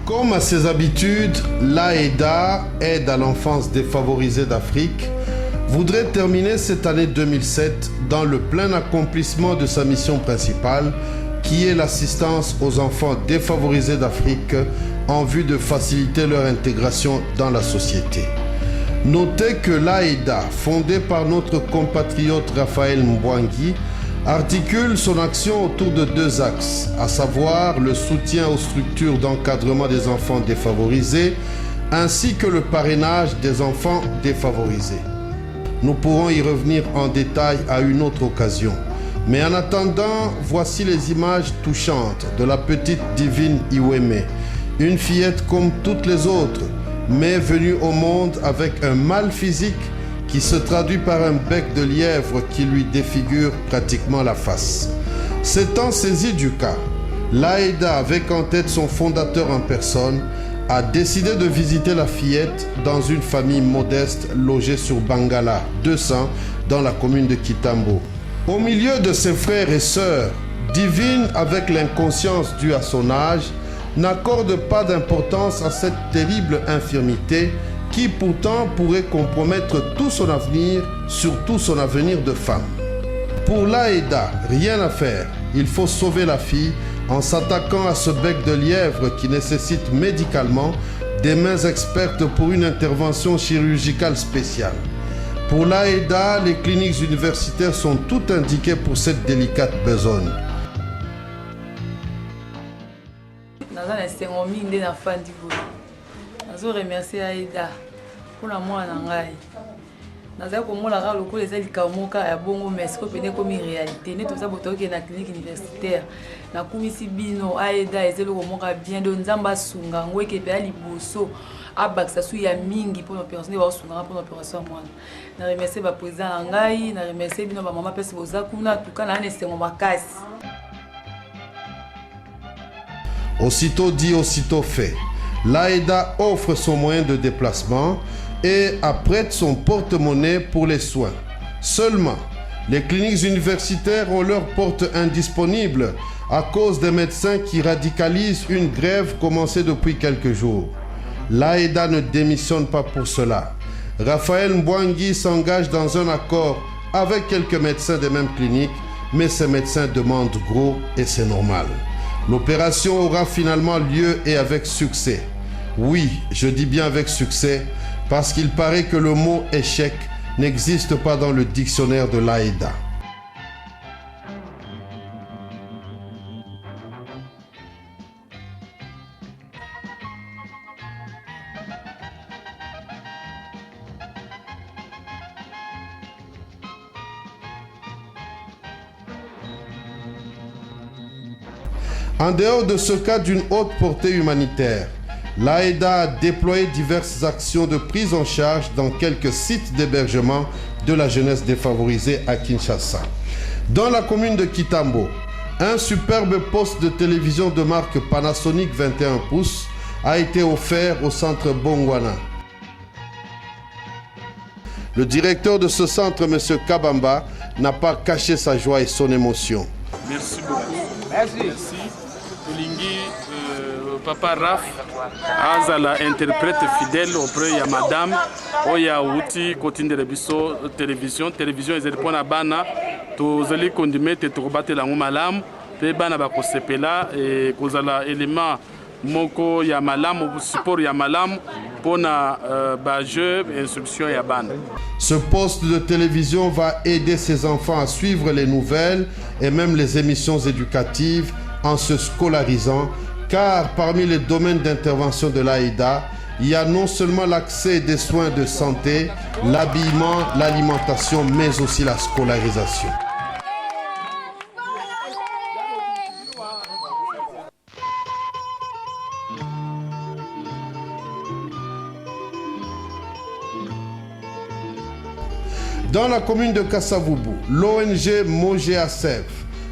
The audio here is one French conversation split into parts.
Comme à ses habitudes, l'AEDA, Aide à l'enfance défavorisée d'Afrique, voudrait terminer cette année 2007 dans le plein accomplissement de sa mission principale, qui est l'assistance aux enfants défavorisés d'Afrique en vue de faciliter leur intégration dans la société. Notez que l'AEDA, fondée par notre compatriote Raphaël Mbwangi, articule son action autour de deux axes, à savoir le soutien aux structures d'encadrement des enfants défavorisés, ainsi que le parrainage des enfants défavorisés. Nous pourrons y revenir en détail à une autre occasion. Mais en attendant, voici les images touchantes de la petite Divine Iweme, une fillette comme toutes les autres, mais venue au monde avec un mal physique qui se traduit par un bec de lièvre qui lui défigure pratiquement la face. S'étant saisi du cas, l'AEDA, avec en tête son fondateur en personne, a décidé de visiter la fillette dans une famille modeste logée sur Bangala 200 dans la commune de Kitambo. Au milieu de ses frères et sœurs, Divine, avec l'inconscience due à son âge, n'accorde pas d'importance à cette terrible infirmité qui pourtant pourrait compromettre tout son avenir, surtout son avenir de femme. Pour l'AEDA, rien à faire, il faut sauver la fille en s'attaquant à ce bec de lièvre qui nécessite médicalement des mains expertes pour une intervention chirurgicale spéciale. Pour l'AEDA, les cliniques universitaires sont toutes indiquées pour cette délicate besogne. Je remercie Aïda pour la moi en Ngai. Naza komona ka lokolo ezali kamoka ya bongo mais ko pene comme réalité ne tout ça botoke na clinique universitaire na kumisi bino Aïda ezeli komoka bien do nzamba sunga ngweke pe ali boso abaksa su ya mingi pour l'opération de sunga pour l'opération moi. Na remercie ba président Ngai, na remercie bino ba maman pesi bozakuna tuka na nesengo makasi. Aussitôt dit, aussitôt fait. L'AEDA offre son moyen de déplacement et apprête son porte-monnaie pour les soins. Seulement, les cliniques universitaires ont leurs portes indisponibles à cause des médecins qui radicalisent une grève commencée depuis quelques jours. L'AEDA ne démissionne pas pour cela. Raphaël Mbwangi s'engage dans un accord avec quelques médecins des mêmes cliniques, mais ces médecins demandent gros et c'est normal. L'opération aura finalement lieu et avec succès. Oui, je dis bien avec succès, parce qu'il paraît que le mot échec n'existe pas dans le dictionnaire de l'AEDA. En dehors de ce cas d'une haute portée humanitaire, l'AEDA a déployé diverses actions de prise en charge dans quelques sites d'hébergement de la jeunesse défavorisée à Kinshasa. Dans la commune de Kitambo, un superbe poste de télévision de marque Panasonic 21 pouces a été offert au centre Bongwana. Le directeur de ce centre, M. Kabamba, n'a pas caché sa joie et son émotion. Merci beaucoup. Merci. Olingi, Papa Raf, Azala, interprète fidèle auprès de Madame, Oya Outi, Kotine de Rebiso, télévision, ils répondent à Bana, tous les condiments, tu rebattes la malam, puis Bana Bako Sepela, et Kozala élément, Moko Yamalam, support Yamalam, pour na jeu et instruction Yaban. Ce poste de télévision va aider ses enfants à suivre les nouvelles et même les émissions éducatives en se scolarisant, car parmi les domaines d'intervention de l'AEDA, il y a non seulement l'accès des soins de santé, l'habillement, l'alimentation, mais aussi la scolarisation. Dans la commune de Kassavubu, l'ONG Mogeasev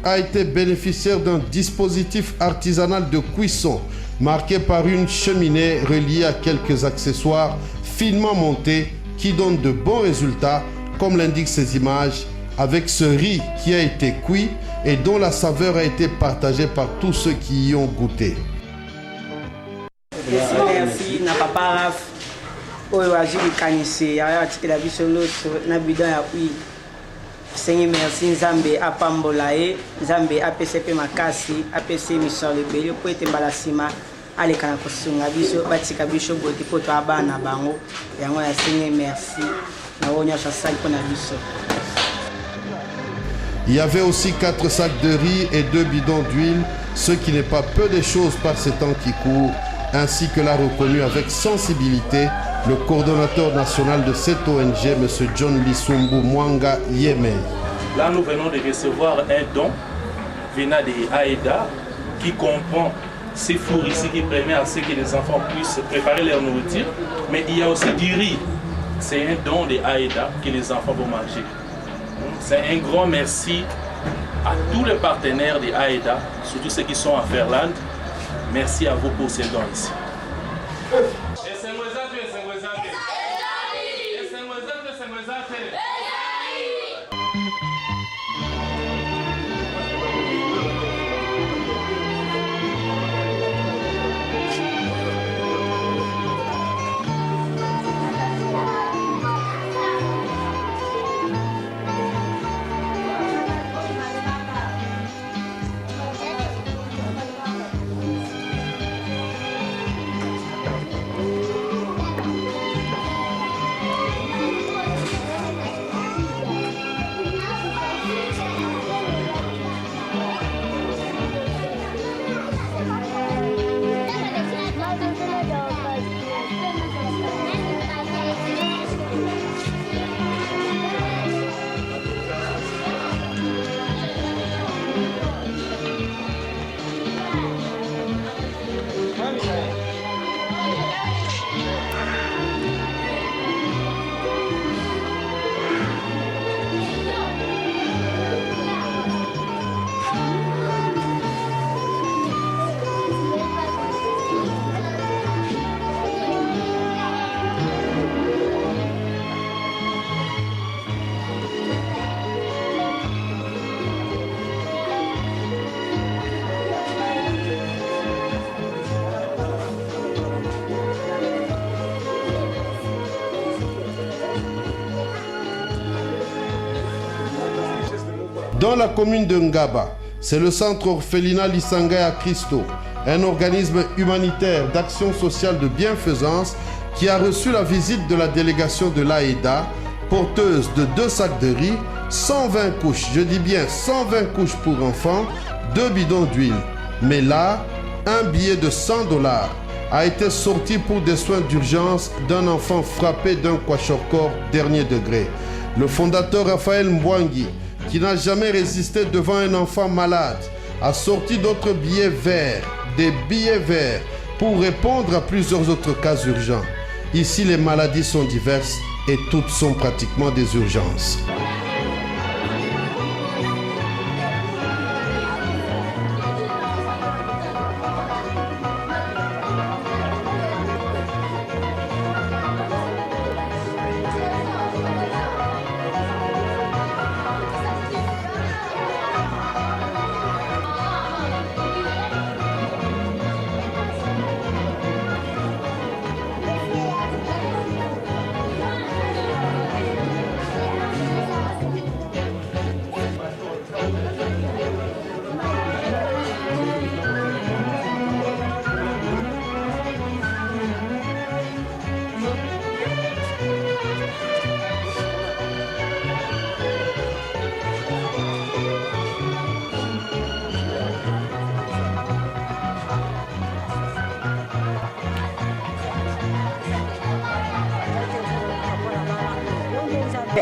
a été bénéficiaire d'un dispositif artisanal de cuisson marqué par une cheminée reliée à quelques accessoires finement montés qui donnent de bons résultats, comme l'indiquent ces images, avec ce riz qui a été cuit et dont la saveur a été partagée par tous ceux qui y ont goûté. Merci na papa Raf. Oyo azili kanisi ya tikela biso loto na bidon ya hui. Seigneur merci Nzambe apambola ye, Nzambe APCP makasi, APC mission lebele po ete balasima aleka na kosunga biso batika biso bote po to abana bango. Yango ya Seigneur merci. Na wonya sasali pona biso. Il y avait aussi 4 sacs de riz et 2 bidons d'huile, ce qui n'est pas peu de choses par ces temps qui courent, ainsi que l'a reconnu avec sensibilité le coordonnateur national de cette ONG, M. John Lisumbu Mwanga Yemei. Là, nous venons de recevoir un don venant de AEDA qui comprend ces fours ici qui permet à ce que les enfants puissent préparer leur nourriture, mais il y a aussi du riz. C'est un don de AEDA que les enfants vont manger. C'est un grand merci à tous les partenaires de AEDA, surtout ceux qui sont à Ferland. Merci à vous pour ces dons ici. Dans la commune de Ngaba, c'est le centre orphelinat Lisangaya Christo, un organisme humanitaire d'action sociale de bienfaisance qui a reçu la visite de la délégation de l'AEDA, porteuse de 2 sacs de riz, 120 couches, je dis bien 120 couches pour enfants, 2 bidons d'huile. Mais là, un billet de $100 a été sorti pour des soins d'urgence d'un enfant frappé d'un kwashiorkor dernier degré. Le fondateur Raphaël Mbwangi, qui n'a jamais résisté devant un enfant malade, a sorti d'autres billets verts, des billets verts, pour répondre à plusieurs autres cas urgents. Ici, les maladies sont diverses et toutes sont pratiquement des urgences.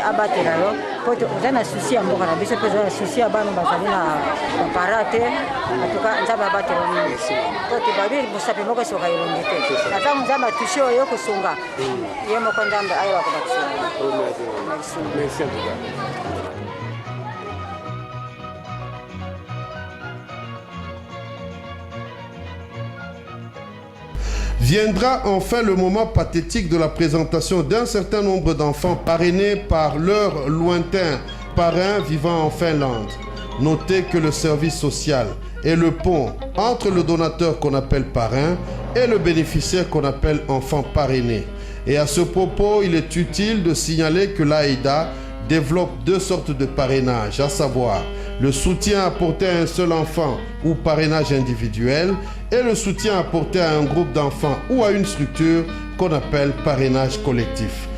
abatela yo po oza na susi ya mboka na biso mpe oza na susi ya bana bazali na bapara te atuka nzambe abatela nini po te babi mosapi moko esoka elongi te ata nzambe atushe oyo kosunga ye moko nzambe ayeba kobakisunga. Viendra enfin le moment pathétique de la présentation d'un certain nombre d'enfants parrainés par leurs lointains parrains vivant en Finlande. Notez que le service social est le pont entre le donateur qu'on appelle parrain et le bénéficiaire qu'on appelle enfant parrainé. Et à ce propos, il est utile de signaler que l'AIDA développe 2 sortes de parrainage, à savoir le soutien apporté à un seul enfant ou parrainage individuel et le soutien apporté à un groupe d'enfants ou à une structure qu'on appelle parrainage collectif.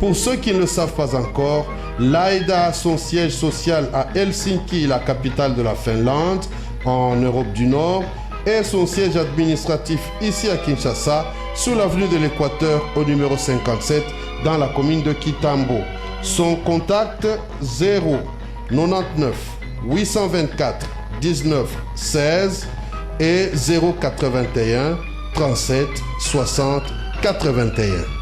Pour ceux qui ne le savent pas encore, l'AIDA a son siège social à Helsinki, la capitale de la Finlande, en Europe du Nord, et son siège administratif ici à Kinshasa, sous l'avenue de l'Équateur au numéro 57, dans la commune de Kitambo. Son contact 0 99 824 19 16 et 081 37 60 81.